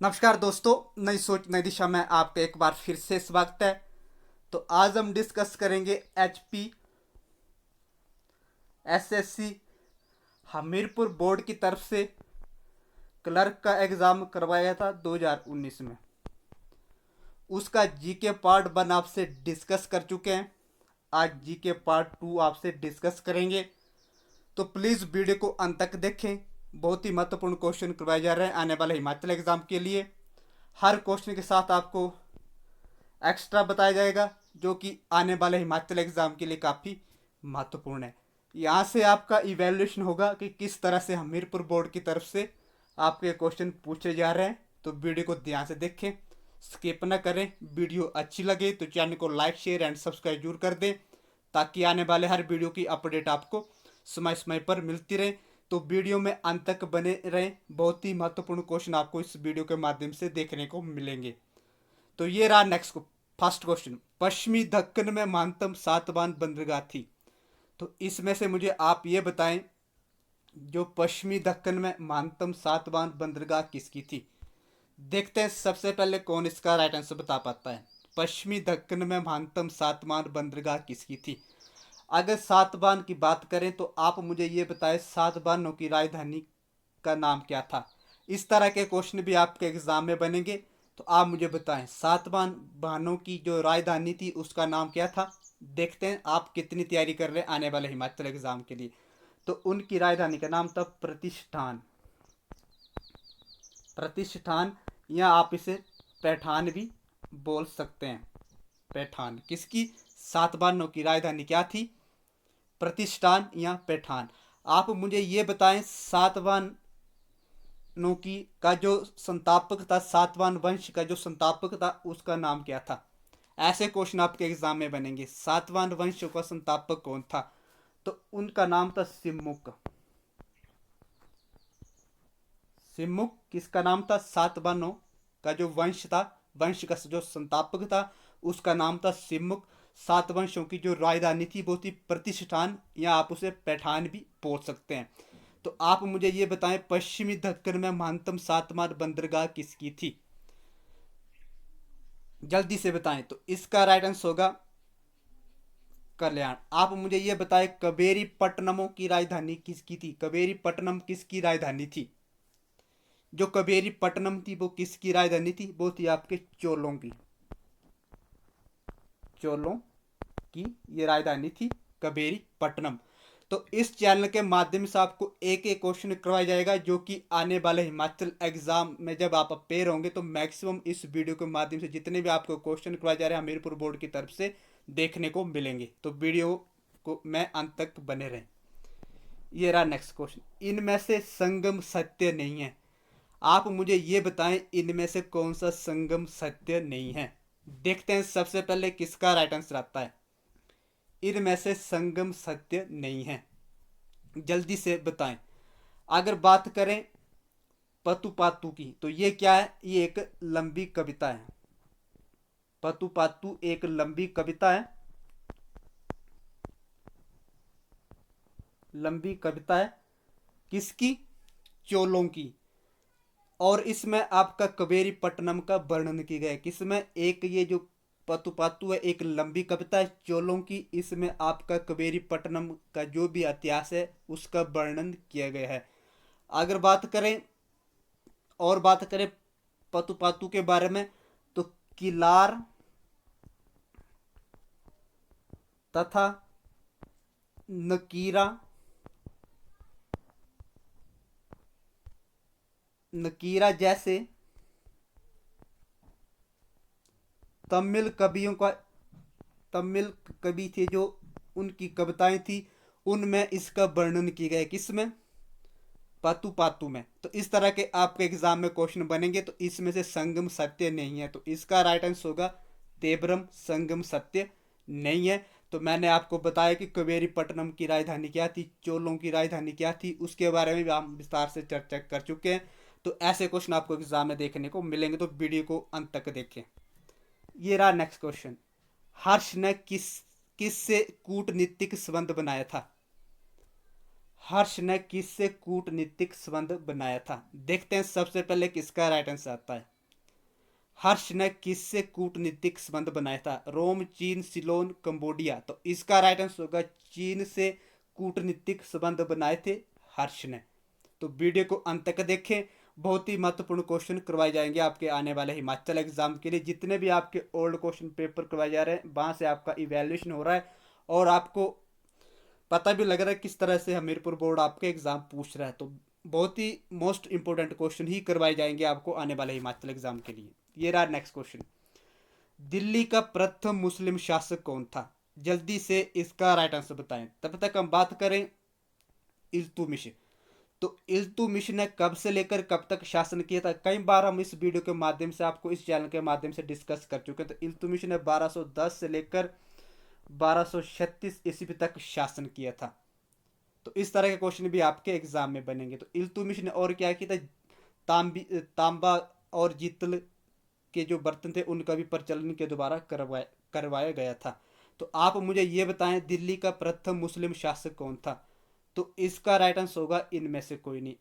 नमस्कार दोस्तों, नई सोच नई दिशा में आपका एक बार फिर से स्वागत है। तो आज हम डिस्कस करेंगे एचपी एसएससी हमीरपुर बोर्ड की तरफ से क्लर्क का एग्ज़ाम करवाया था 2019 में। उसका जीके पार्ट 1 आपसे डिस्कस कर चुके हैं। आज जीके पार्ट 2 आपसे डिस्कस करेंगे, तो प्लीज़ वीडियो को अंत तक देखें। बहुत ही महत्वपूर्ण क्वेश्चन करवाए जा रहे हैं आने वाले हिमाचल एग्ज़ाम के लिए। हर क्वेश्चन के साथ आपको एक्स्ट्रा बताया जाएगा, जो कि आने वाले हिमाचल एग्ज़ाम के लिए काफ़ी महत्वपूर्ण है। यहाँ से आपका इवेल्यूशन होगा कि किस तरह से हमीरपुर बोर्ड की तरफ से आपके क्वेश्चन पूछे जा रहे हैं। तो वीडियो को ध्यान से देखें, स्किप ना करें। वीडियो अच्छी लगे तो चैनल को लाइक शेयर एंड सब्सक्राइब जरूर कर दें, ताकि आने वाले हर वीडियो की अपडेट आपको समय समय पर मिलती रहे। तो वीडियो में अंत तक बने रहें, बहुत ही महत्वपूर्ण क्वेश्चन आपको इस वीडियो के माध्यम से देखने को मिलेंगे। तो ये रहा नेक्स्ट फर्स्ट क्वेश्चन। पश्चिमी दक्कन में महानतम सातवाहन बंदरगाह थी। तो इसमें से मुझे आप ये बताएं, जो पश्चिमी दक्कन में महानतम सातवाहन बंदरगाह किसकी थी। देखते हैं सबसे पहले कौन इसका राइट आंसर बता पाता है। पश्चिमी दक्कन में महानतम सातवाहन बंदरगाह किसकी थी। अगर सातवाहन की बात करें तो आप मुझे ये बताएं, सातवाहनों की राजधानी का नाम क्या था। इस तरह के क्वेश्चन भी आपके एग्जाम में बनेंगे। तो आप मुझे बताएं, सातवाहनों की जो राजधानी थी उसका नाम क्या था। देखते हैं आप कितनी तैयारी कर रहे हैं आने वाले हिमाचल एग्जाम के लिए। तो उनकी राजधानी का नाम था प्रतिष्ठान। प्रतिष्ठान, या आप इसे पैठान भी बोल सकते हैं। पैठान किसकी, सातवाहनों की राजधानी क्या थी, प्रतिष्ठान या पैठान। आप मुझे ये बताएं, सातवाहनों की का जो संस्थापक था, सातवाहन वंश का जो संस्थापक था, उसका नाम क्या था। ऐसे क्वेश्चन आपके एग्जाम में बनेंगे। सातवाहन वंश का संस्थापक कौन था। तो उनका नाम था सिमुक। सिमुक किसका नाम था, सातवाहनों का जो वंश था, वंश का जो संस्थापक था, उसका नाम था सिमुक। सात वंशों की जो राजधानी थी वो थी प्रतिष्ठान, या आप उसे पैठान भी बोल सकते हैं। तो आप मुझे ये बताएं, पश्चिमी दक्कन में महानतम सातवाहन बंदरगाह किसकी थी। जल्दी से बताएं। तो इसका राइट आंसर होगा कल्याण। आप मुझे ये बताएं, कबेरी पट्टनमों की राजधानी किसकी थी। कबेरी पट्टनम किसकी राजधानी थी। जो कबेरी पट्टनम थी वो किसकी राजधानी थी, वो थी आपके चोलों की। चोलों की ये राजधानी थी कबेरी पट्टनम। तो इस चैनल के माध्यम से आपको एक एक क्वेश्चन करवाया जाएगा, जो कि आने वाले हिमाचल एग्जाम में जब आप अपेयर होंगे तो मैक्सिमम इस वीडियो के माध्यम से जितने भी आपको क्वेश्चन करवाए जा रहे हैं हमीरपुर बोर्ड की तरफ से देखने को मिलेंगे। तो वीडियो को मैं अंत तक बने रहें। ये रहा नेक्स्ट क्वेश्चन। इनमें से संगम सत्य नहीं है। आप मुझे ये बताएं, इनमें से कौन सा संगम सत्य नहीं है। देखते हैं सबसे पहले किसका राइट आंसर आता है। इनमें से संगम सत्य नहीं है, जल्दी से बताएं। अगर बात करें पतु पातु की, तो ये क्या है, ये एक लंबी कविता है। पतु पातु एक लंबी कविता है। लंबी कविता है किसकी, चोलों की। और इसमें आपका कबेरी पट्टनम का वर्णन किया गया है। किसमें, एक ये जो पतुपातु है एक लंबी कविता है चोलों की, इसमें आपका कबेरी पट्टनम का जो भी इतिहास है उसका वर्णन किया गया है। अगर बात करें और बात करें पतुपातु के बारे में, तो किलार तथा नकीरा नकीरा जैसे तमिल कवियों का, तमिल कवि थे जो उनकी कविताएं थी, उनमें इसका वर्णन किया गया। किसमें, पातु पातु में। तो इस तरह के आपके एग्जाम में क्वेश्चन बनेंगे। तो इसमें से संगम सत्य नहीं है, तो इसका राइट आंसर होगा तेबरम। संगम सत्य नहीं है। तो मैंने आपको बताया कि कवेरी पट्टनम की राजधानी क्या थी, चोलों की राजधानी क्या थी, उसके बारे में भी हम विस्तार से चर्चा कर चुके हैं। तो ऐसे क्वेश्चन आपको एग्जाम में देखने को मिलेंगे, तो वीडियो को अंत तक देखें। ये रहा नेक्स्ट क्वेश्चन। हर्ष ने किस से कूटनीतिक संबंध बनाया था। हर्ष ने किससे कूटनीतिक संबंध बनाया था। देखते हैं सबसे पहले किसका राइट आंसर आता है। हर्ष ने किससे कूटनीतिक संबंध बनाया था? रोम, चीन, सिलोन, कंबोडिया। तो इसका राइट आंसर होगा चीन से कूटनीतिक संबंध बनाए थे हर्ष ने। तो वीडियो को अंत तक देखें, बहुत ही महत्वपूर्ण क्वेश्चन करवाए जाएंगे आपके आने वाले हिमाचल एग्जाम के लिए। जितने भी आपके ओल्ड क्वेश्चन पेपर करवाए जा रहे हैं वहां से आपका इवैल्यूएशन हो रहा है और आपको पता भी लग रहा है किस तरह से हमीरपुर बोर्ड आपके एग्जाम पूछ रहा है। तो बहुत ही मोस्ट इंपोर्टेंट क्वेश्चन ही करवाए जाएंगे आपको आने वाले हिमाचल एग्जाम के लिए। ये रहा नेक्स्ट क्वेश्चन। दिल्ली का प्रथम मुस्लिम शासक कौन था? जल्दी से इसका राइट आंसर बताएं। तब तक हम बात करें इल्तुतमिश। तो इल्तुतमिश ने कब से लेकर कब तक शासन किया था? कई बार हम इस वीडियो के माध्यम से आपको इस चैनल के माध्यम से डिस्कस कर चुके हैं। तो इल्तुतमिश ने 1210 से लेकर 1236 ईस्वी तक शासन किया था। तो इस तरह के क्वेश्चन भी आपके एग्जाम में बनेंगे। तो इल्तुतमिश ने और क्या किया था? तांबा और जीतल के जो बर्तन थे उनका भी प्रचलन के द्वारा करवाया गया था। तो आप मुझे ये बताएं दिल्ली का प्रथम मुस्लिम शासक कौन था? तो इसका राइट आंसर होगा इनमें से कोई नहीं।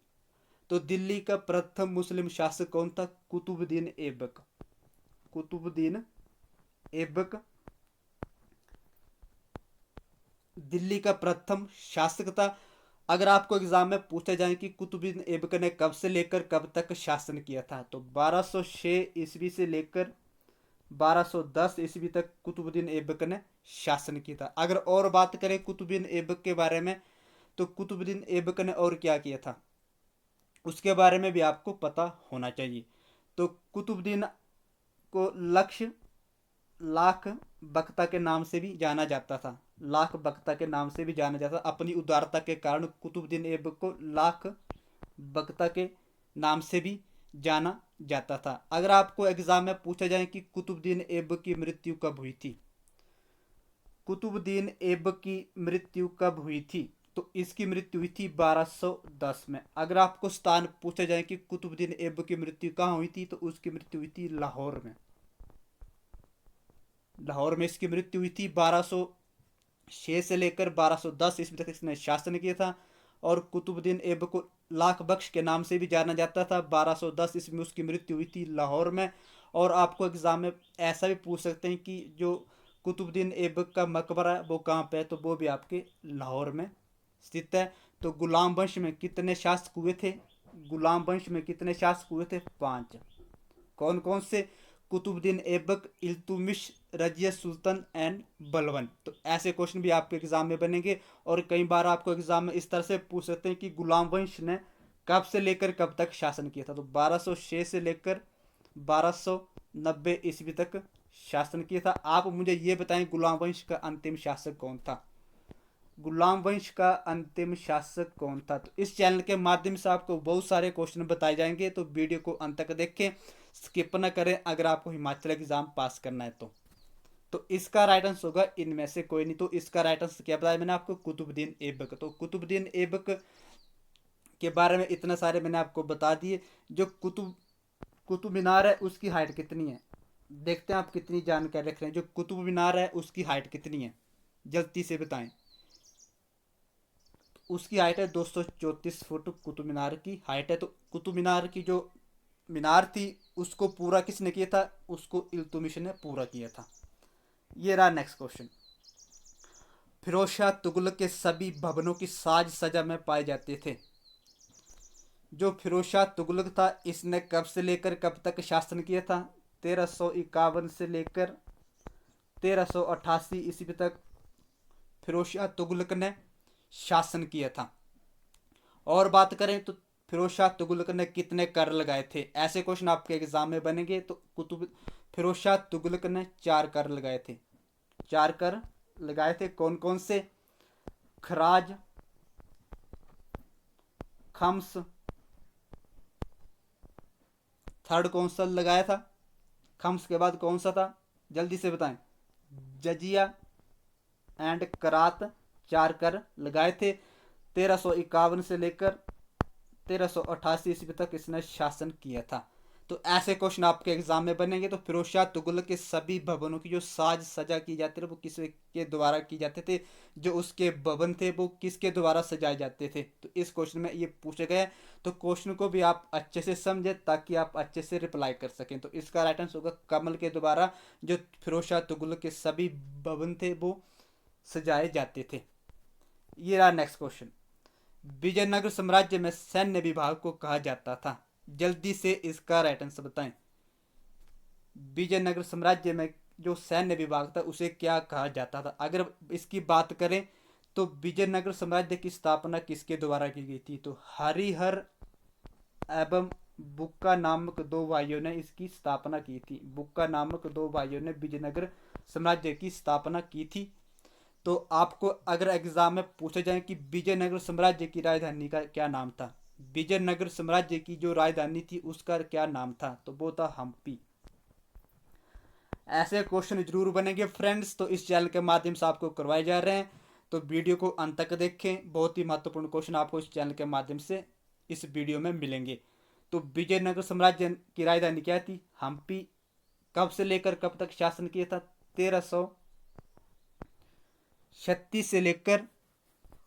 तो दिल्ली का प्रथम मुस्लिम शासक कौन था? कुतुबुद्दीन ऐबक। कुतुबुद्दीन ऐबक दिल्ली का प्रथम शासक था। अगर आपको एग्जाम में पूछा जाए कि कुतुबुद्दीन ऐबक ने कब से लेकर कब तक शासन किया था, तो 1206 ईस्वी से लेकर 1210 ईस्वी तक कुतुबुद्दीन ऐबक ने शासन किया था। अगर और बात करें कुतुबुद्दीन ऐबक के बारे में, तो कुतुबुद्दीन ऐबक ने और क्या किया था उसके बारे में भी आपको पता होना चाहिए। तो कुतुबुद्दीन को लक्ष्य लाख बख्ता के नाम से भी जाना जाता था। लाख बख्ता के नाम से भी जाना जाता था। अपनी उदारता के कारण कुतुबुद्दीन ऐबक को लाख बख्ता के नाम से भी जाना जाता था। अगर आपको एग्जाम में पूछा जाए कि कुतुबुद्दीन ऐबक की मृत्यु कब हुई थी, कुतुबुद्दीन ऐबक की मृत्यु कब हुई थी, तो इसकी मृत्यु हुई थी 1210 में। अगर आपको स्थान पूछा जाए कि कुतुबुद्दीन ऐबक की मृत्यु कहाँ हुई थी, तो उसकी मृत्यु हुई थी लाहौर में। लाहौर में इसकी मृत्यु हुई थी। 1206 से लेकर 1210 ईस्वी तक इसने शासन किया था। और कुतुबुद्दीन ऐबक को लाख बख्श के नाम से भी जाना जाता था। 1210 ईस्वी में उसकी मृत्यु हुई थी लाहौर में। और आपको एग्जाम में ऐसा भी पूछ सकते हैं कि जो कुतुबुद्दीन ऐबक का मकबरा है वो कहाँ पे है, तो वो भी आपके लाहौर में स्थित है। तो गुलाम वंश में कितने शासक हुए थे? गुलाम वंश में कितने शासक हुए थे? 5। कौन कौन से? Qutubuddin Aibak, Iltutmish, Razia sultan and Balban. तो ऐसे क्वेश्चन भी आपके एग्जाम में बनेंगे। और कई बार आपको एग्जाम में इस तरह से पूछ सकते हैं कि गुलाम वंश ने कब से लेकर कब तक शासन किया था, तो 1206 से लेकर 1290 ईस्वी तक शासन किया था। आप मुझे ये बताएं गुलाम वंश का अंतिम शासक कौन था? गुलाम वंश का अंतिम शासक कौन था? तो इस चैनल के माध्यम से आपको बहुत सारे क्वेश्चन बताए जाएंगे। तो वीडियो को अंत तक देखें, स्किप न करें अगर आपको हिमाचल एग्जाम पास करना है तो इसका राइट आंसर होगा इनमें से कोई नहीं। तो इसका राइट आंसर क्या बताया मैंने आपको? कुतुबुद्दीन ऐबक। तो कुतुबुद्दीन ऐबक के बारे में इतने सारे मैंने आपको बता दिए। जो कुतुब मीनार है उसकी हाइट कितनी है? देखते हैं आप कितनी जानकारी रख रहे हैं। जो कुतुब मीनार है उसकी हाइट कितनी है, जल्दी से बताएं। उसकी हाइट है 234 फुट कुतुब मीनार की हाइट है। तो कुतुब मीनार की जो मीनार थी उसको पूरा किसने किया था? उसको इल्तुतमिश ने पूरा किया था। ये रहा नेक्स्ट क्वेश्चन। फिरोज शाह तुगलक के सभी भवनों की साज सजा में पाए जाते थे। जो फिरोज शाह तुगलक था इसने कब से लेकर कब तक शासन किया था? 1351 से लेकर 1388 ईस्वी तक फिरोज शाह तुगलक ने शासन किया था। और बात करें तो फिरोज शाह तुगलक ने कितने कर लगाए थे? ऐसे क्वेश्चन आपके एग्जाम में बनेंगे। तो फिरोज शाह तुगलक ने 4 कर लगाए थे। 4 कर लगाए थे। कौन कौन से? खराज, खम्स, थर्ड कौन सा लगाया था? खम्स के बाद कौन सा था? जल्दी से बताएं। जजिया एंड करात। 4 कर लगाए थे। 1351 से लेकर 1388 ईस्वी तक इसने शासन किया था। तो ऐसे क्वेश्चन आपके एग्जाम में बनेंगे। तो फिरोज शाह तुगलक के सभी भवनों की जो साज सजा की जाती थी वो किसके द्वारा की जाते थे, जो उसके भवन थे वो किसके द्वारा सजाए जाते थे। तो इस क्वेश्चन में ये पूछे गए। तो क्वेश्चन को भी आप अच्छे से समझे ताकि आप अच्छे से रिप्लाई कर सकें। तो इसका राइट आंसर होगा कमल के द्वारा जो फिरोज शाह तुगलक के सभी भवन थे वो सजाए जाते थे। ये रहा नेक्स्ट क्वेश्चन। विजयनगर साम्राज्य में सैन्य विभाग को कहा जाता था, जल्दी से इसका राइट आंसर बताएं। विजयनगर साम्राज्य में जो सैन्य विभाग था उसे क्या कहा जाता था। अगर इसकी बात करें तो विजयनगर साम्राज्य की स्थापना किसके द्वारा की गई थी, तो हरिहर एवं बुक्का नामक दो भाइयों ने इसकी स्थापना की थी। बुक्का नामक दो भाइयों ने विजयनगर साम्राज्य की स्थापना की थी। तो आपको अगर एग्जाम में पूछा जाए कि विजयनगर साम्राज्य की राजधानी का क्या नाम था, विजयनगर साम्राज्य की जो राजधानी थी उसका क्या नाम था, तो वो था हम्पी। ऐसे क्वेश्चन जरूर बनेंगे फ्रेंड्स, तो इस चैनल के माध्यम से आपको करवाए जा रहे हैं। तो वीडियो को अंत तक देखें, बहुत ही महत्वपूर्ण क्वेश्चन आपको इस चैनल के माध्यम से इस वीडियो में मिलेंगे। तो विजयनगर साम्राज्य की राजधानी क्या थी, हम्पी। कब से लेकर कब तक शासन किया था, 1336 से लेकर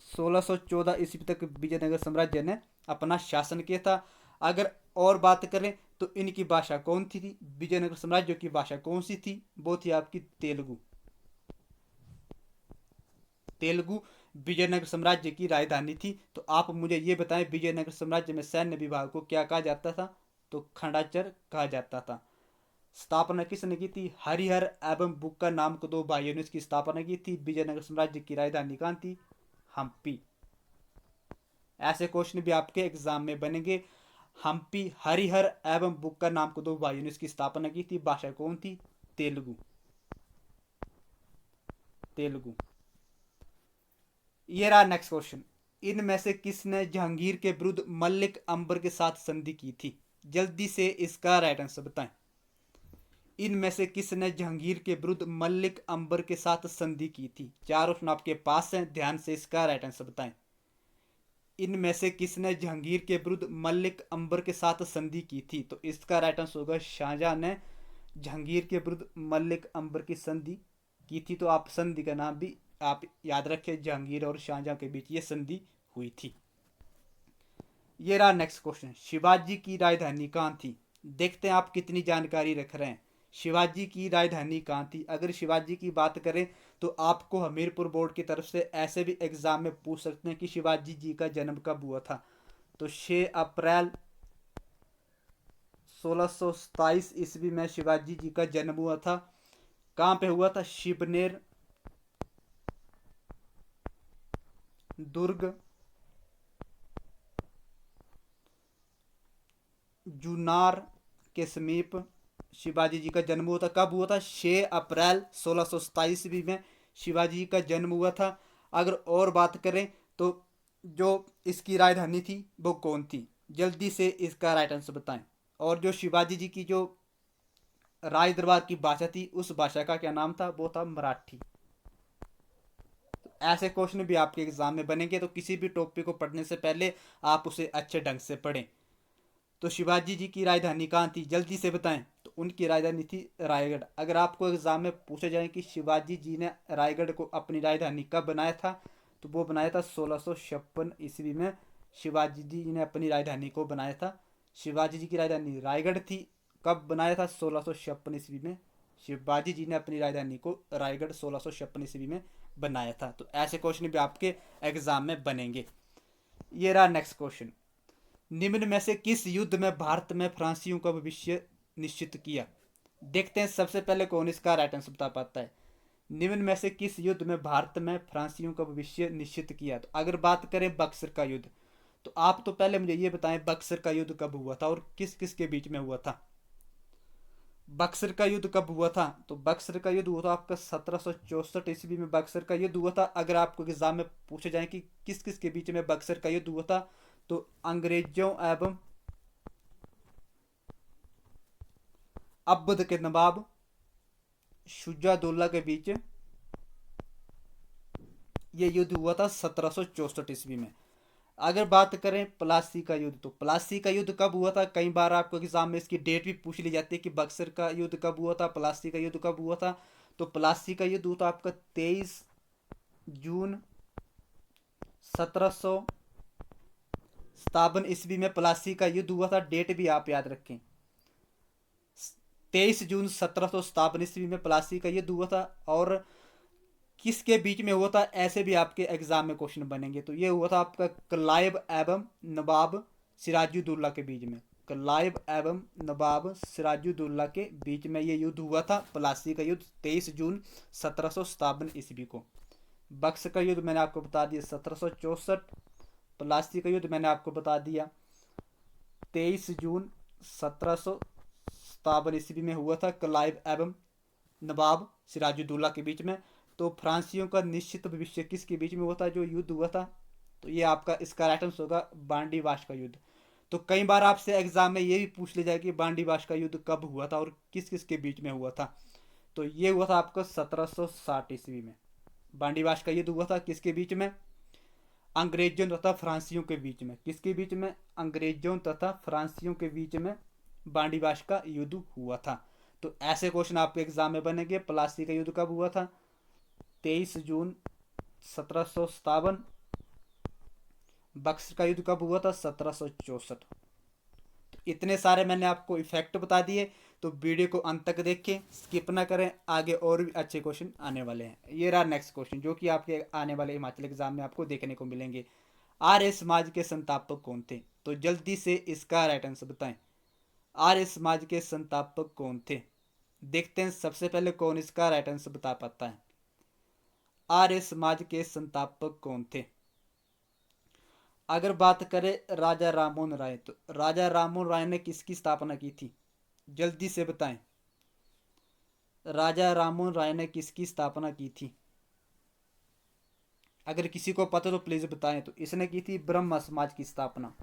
1614 ईस्वी तक विजयनगर साम्राज्य ने अपना शासन किया था। अगर और बात करें तो इनकी भाषा कौन थी, विजयनगर साम्राज्य की भाषा कौन सी थी, वो थी आपकी तेलुगु। तेलुगु विजयनगर साम्राज्य की राजधानी थी। तो आप मुझे ये बताएं विजयनगर साम्राज्य में सैन्य विभाग को क्या कहा जाता था, तो खंडाचर कहा जाता था। स्थापना किसने की थी, हरिहर एवं बुक्का नाम के दो भाइयों ने इसकी स्थापना की थी। विजयनगर साम्राज्य की राजधानी कहाँ थी, हम्पी। ऐसे क्वेश्चन भी आपके एग्जाम में बनेंगे। हम्पी, हरिहर एवं बुक्का नाम के दो भाइयों ने इसकी स्थापना की थी। भाषा कौन थी, तेलुगु। तेलुगु। ये रहा नेक्स्ट क्वेश्चन। इनमें से किसने जहांगीर के विरुद्ध मलिक अंबर के साथ संधि की थी, जल्दी से इसका राइट आंसर बताएं। इनमें से किसने जहांगीर के विरुद्ध मलिक अंबर के साथ संधि की थी। चार ऑप्शन आपके पास हैं, ध्यान से इसका राइट आंसर बताएं। इनमें से किसने जहांगीर के विरुद्ध मलिक अंबर के साथ संधि की थी, तो इसका राइट आंसर होगा शाहजहां ने जहांगीर के विरुद्ध मलिक अंबर की संधि की थी। तो आप संधि का नाम भी आप याद रखें, जहांगीर और शाहजहां के बीच ये संधि हुई थी। ये रहा नेक्स्ट क्वेश्चन। शिवाजी की राजधानी कहाँ थी, देखते हैं आप कितनी जानकारी रख रहे हैं। शिवाजी की राजधानी कहाँ थी। अगर शिवाजी की बात करें तो आपको हमीरपुर बोर्ड की तरफ से ऐसे भी एग्जाम में पूछ सकते हैं कि शिवाजी जी का जन्म कब हुआ था। तो 6 अप्रैल 1627 ईस्वी में शिवाजी जी का जन्म हुआ था। कहाँ पे हुआ था, शिवनेर दुर्ग जुन्नार के समीप शिवाजी जी का जन्म हुआ था। कब हुआ था, 6 अप्रैल 1627 ईस्वी में शिवाजी जी का जन्म हुआ था। अगर और बात करें तो जो इसकी राजधानी थी वो कौन थी, जल्दी से इसका राइट आंसर बताएं। और जो शिवाजी जी की जो राज दरबार की भाषा थी उस भाषा का क्या नाम था, वो था मराठी। तो ऐसे क्वेश्चन भी आपके एग्जाम में बनेंगे। तो किसी भी टॉपिक को पढ़ने से पहले आप उसे अच्छे ढंग से पढ़ें। तो शिवाजी जी की राजधानी कहाँ थी, जल्दी से बताएं। तो उनकी राजधानी थी रायगढ़। अगर आपको एग्जाम में पूछा जाए कि शिवाजी जी ने रायगढ़ को अपनी राजधानी कब बनाया था, तो वो बनाया था 1656 ईस्वी में शिवाजी जी ने अपनी राजधानी को बनाया था। शिवाजी जी की राजधानी रायगढ़ थी। कब बनाया था, 1656 ईस्वी में शिवाजी जी ने अपनी राजधानी को रायगढ़ 1656 ईस्वी में बनाया था। तो ऐसे क्वेश्चन भी आपके एग्जाम में बनेंगे। ये रहा नेक्स्ट क्वेश्चन। निम्न में से किस युद्ध में भारत में फ्रांसीसियों का भविष्य निश्चित किया, देखते हैं सबसे पहले कौन इसका राइट आंसर बता पाता है। निम्न में से किस युद्ध में भारत में फ्रांसीसियों का भविष्य निश्चित किया। तो अगर बात करें बक्सर का युद्ध, तो आप तो पहले मुझे ये बताएं बक्सर का युद्ध कब हुआ था और किस किस के बीच में हुआ था। बक्सर का युद्ध कब हुआ था, तो बक्सर का युद्ध हुआ था आपका 1764 ईस्वी में बक्सर का युद्ध हुआ था। अगर आपको एग्जाम में पूछे जाए कि किस किस के बीच में बक्सर का युद्ध हुआ था, तो अंग्रेजों एवं अवध के नवाब शुजाउद्दौला के बीच ये युद्ध हुआ था 1764 ईस्वी में। अगर बात करें प्लासी का युद्ध, तो प्लासी का युद्ध कब हुआ था? कई बार आपको एग्जाम में इसकी डेट भी पूछ ली जाती है कि बक्सर का युद्ध कब हुआ था, प्लासी का युद्ध कब हुआ था। तो प्लासी का युद्ध हुआ था आपका 23 जून 1757 ईस्वी में प्लासी का युद्ध हुआ था। डेट भी आप याद रखें, 23 जून 1757 ईस्वी में प्लासी का युद्ध हुआ था। और किसके बीच में हुआ था, ऐसे भी आपके एग्जाम में क्वेश्चन बनेंगे। तो ये हुआ था आपका क्लाइव एवं नवाब सिराजुद्दौला के बीच में। क्लाइव एवं नवाब सिराजुद्दौला के बीच में ये युद्ध हुआ था, प्लासी का युद्ध 23 जून 1757 ईस्वी को। बक्सर का युद्ध मैंने आपको बता दिया 1764। प्लासी का युद्ध मैंने आपको बता दिया 23 जून 1757 ईस्वी में हुआ था, क्लाइव एवं नवाब सिराजुद्दौला के बीच में। तो फ्रांसियों का निश्चित भविष्य किसके बीच में हुआ था, जो युद्ध हुआ था? तो ये आपका इसका राइट आंसर होगा बांडीवाश का युद्ध। तो कई बार आपसे एग्जाम में ये भी पूछ लिया जाए कि बांडीवाश का युद्ध कब हुआ था और किस किस के बीच में हुआ था। तो ये हुआ था आपको 1760 ईस्वी में। बांडीवाश का युद्ध हुआ था किसके बीच में? अंग्रेजों तथा फ्रांसियों के बीच में। किसके बीच में? अंग्रेजों तथा फ्रांसियों के बीच में बांडीवाश का युद्ध हुआ था। तो ऐसे क्वेश्चन आपके एग्जाम में बनेंगे। प्लासी का युद्ध कब हुआ था? 23 जून 1757। बक्सर का युद्ध कब हुआ था? 1764। तो इतने सारे मैंने आपको इफेक्ट बता दिए। तो वीडियो को अंत तक देखें, स्किप ना करें, आगे और भी अच्छे क्वेश्चन आने वाले हैं। ये रहा नेक्स्ट क्वेश्चन जो कि आपके आने वाले हिमाचल एग्जाम में आपको देखने को मिलेंगे। आर्य समाज के संस्थापक कौन थे? तो जल्दी से इसका राइट आंसर बताएं। आर्य समाज के संस्थापक कौन थे? देखते हैं सबसे पहले कौन इसका राइट आंसर बता पाता है। आर्य समाज के संस्थापक कौन थे? अगर बात करें राजा राममोहन राय, तो राजा राममोहन राय ने किसकी स्थापना की थी? जल्दी से बताएं, राजा राममोहन राय ने किसकी स्थापना की थी? अगर किसी को पता तो प्लीज बताएं। तो इसने की थी ब्रह्म समाज की स्थापना।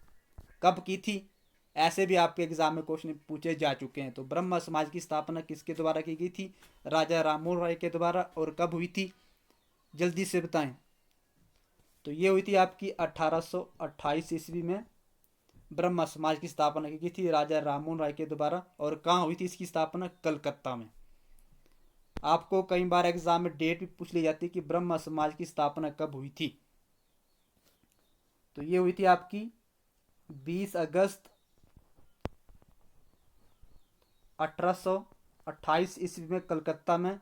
कब की थी? ऐसे भी आपके एग्जाम में क्वेश्चन पूछे जा चुके हैं। तो ब्रह्म समाज की स्थापना किसके द्वारा की गई थी? राजा राममोहन राय के द्वारा। और कब हुई थी? जल्दी से बताएं। तो ये हुई थी आपकी 1828 ईस्वी में ब्रह्म समाज की स्थापना की थी राजा राममोहन राय के द्वारा। और कहाँ हुई थी इसकी स्थापना? कलकत्ता में। आपको कई बार एग्जाम में डेट भी पूछ ली जाती है कि ब्रह्म समाज की स्थापना कब हुई थी। तो ये हुई थी आपकी 20 अगस्त 1828 ईस्वी में कलकत्ता में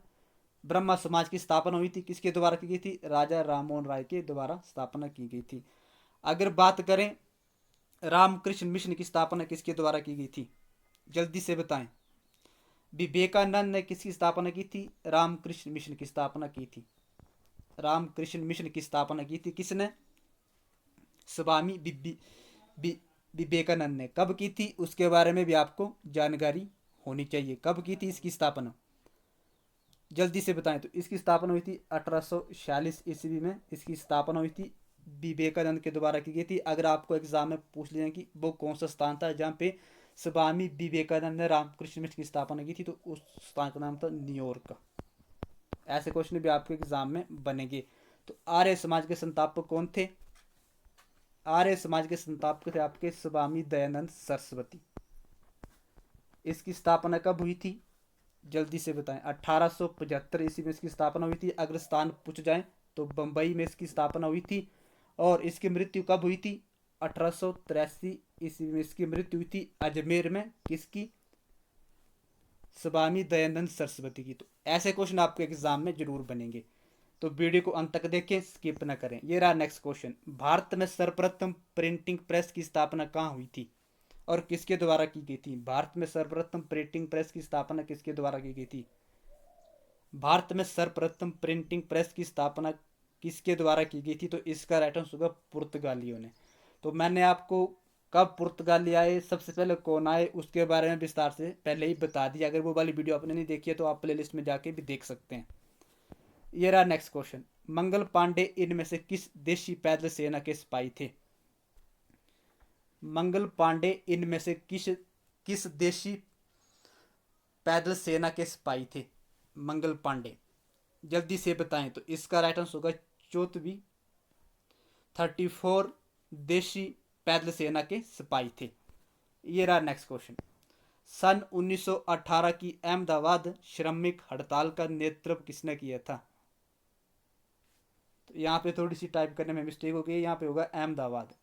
ब्रह्म समाज की स्थापना हुई थी। किसके द्वारा की गई थी? राजा राममोहन राय के द्वारा स्थापना की गई थी। अगर बात करें रामकृष्ण मिशन की स्थापना किसके द्वारा की गई थी? जल्दी से बताएं। विवेकानंद ने किसकी स्थापना की थी? रामकृष्ण मिशन की स्थापना की थी। रामकृष्ण मिशन की स्थापना की थी किसने? स्वामी विवेकानंद ने। कब की थी उसके बारे में भी आपको जानकारी होनी चाहिए। कब की थी इसकी स्थापना? जल्दी से बताएं। तो इसकी स्थापना हुई थी 1846 ईस्वी में इसकी स्थापना हुई थी। विवेकानंद के द्वारा की गई थी। अगर आपको एग्जाम में पूछ लिया कि वो कौन सा स्थान था जहाँ पे स्वामी विवेकानंद ने रामकृष्ण मिशन की स्थापना की थी, तो उस स्थान का नाम था न्यूयॉर्क। ऐसे क्वेश्चन भी आपके एग्जाम में बनेंगे। तो आर्य समाज के संस्थापक कौन थे? आर्य समाज के संस्थापक थे आपके स्वामी दयानंद सरस्वती। इसकी स्थापना कब हुई थी? जल्दी से बताएं। 1875 ईस्वी में इसकी स्थापना हुई थी। अगर स्थान पूछ जाए तो बंबई में इसकी स्थापना हुई थी। और इसकी मृत्यु कब हुई थी? 1883 ईस्वी में इसकी मृत्यु हुई थी अजमेर में। किसकी? स्वामी दयानंद सरस्वती की। तो ऐसे क्वेश्चन आपके एग्जाम में जरूर बनेंगे। तो वीडियो को अंत तक देखें, स्किप न करें। ये रहा नेक्स्ट क्वेश्चन। भारत में सर्वप्रथम प्रिंटिंग प्रेस की स्थापना कहाँ हुई थी और किसके द्वारा की गई थी? भारत में सर्वप्रथम प्रिंटिंग प्रेस की स्थापना किसके द्वारा की गई थी? भारत में सर्वप्रथम प्रिंटिंग प्रेस की स्थापना किसके द्वारा की गई थी? तो इसका राइट आंसर होगा पुर्तगालियों ने। तो मैंने आपको कब पुर्तगाली आए, सबसे पहले कौन आए, उसके बारे में विस्तार से पहले ही बता दिया। अगर वो वाली वीडियो आपने नहीं देखी है तो आप प्लेलिस्ट में जाके भी देख सकते हैं। ये रहा नेक्स्ट क्वेश्चन। मंगल पांडे इनमें से किस देशी पैदल सेना के सिपाही थे? मंगल पांडे इनमें से किस देशी पैदल सेना के सिपाही थे? मंगल पांडे, जल्दी से बताएं। तो इसका राइट आंसर होगा 34 देशी पैदल सेना के सिपाही थे। ये रहा नेक्स्ट क्वेश्चन। सन 1918 की अहमदाबाद श्रमिक हड़ताल का नेतृत्व किसने किया था? तो यहाँ पे थोड़ी सी टाइप करने में मिस्टेक हो गई, यहाँ पे होगा अहमदाबाद।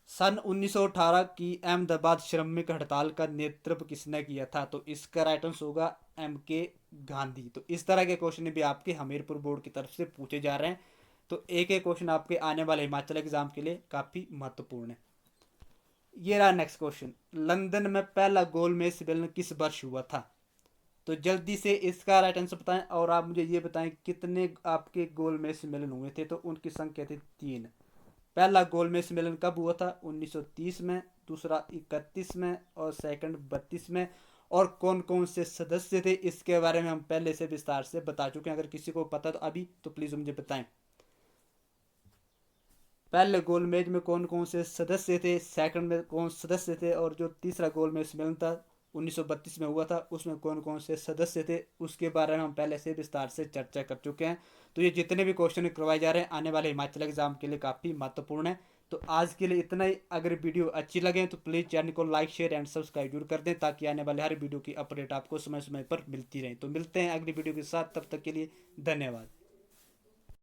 सन 1918 की अहमदाबाद श्रमिक हड़ताल का नेतृत्व किसने किया था? तो इसका राइट आंसर होगा MK गांधी। तो इस तरह के क्वेश्चन भी आपके हमीरपुर बोर्ड की तरफ से पूछे जा रहे हैं। तो एक एक क्वेश्चन आपके आने वाले हिमाचल एग्जाम के लिए काफी महत्वपूर्ण है। ये रहा नेक्स्ट क्वेश्चन। लंदन में पहला गोलमेज सम्मेलन किस वर्ष हुआ था? तो जल्दी से इसका राइट आंसर बताएं और आप मुझे ये बताएं कितने आपके गोलमेज सम्मेलन हुए थे। तो उनकी संख्या थी 3। पहला गोलमेज सम्मेलन कब हुआ था? 1930 में, दूसरा 31 में और सेकंड 32 में। और कौन कौन से सदस्य थे इसके बारे में हम पहले से विस्तार से बता चुके हैं। अगर किसी को पता तो अभी तो प्लीज मुझे बताएं। पहले गोलमेज में कौन कौन से सदस्य थे, सेकंड में कौन सदस्य थे, और जो तीसरा गोलमेज सम्मेलन था 1932 में हुआ था उसमें कौन कौन से सदस्य थे, उसके बारे में हम पहले से विस्तार से चर्चा कर चुके हैं। तो ये जितने भी क्वेश्चन करवाए जा रहे हैं आने वाले हिमाचल एग्जाम के लिए काफ़ी महत्वपूर्ण है। तो आज के लिए इतना ही। अगर वीडियो अच्छी लगे तो प्लीज़ चैनल को लाइक शेयर एंड सब्सक्राइब जरूर कर दें ताकि आने वाले हर वीडियो की अपडेट आपको समय समय पर मिलती रहे। तो मिलते हैं अगली वीडियो के साथ, तब तक के लिए धन्यवाद।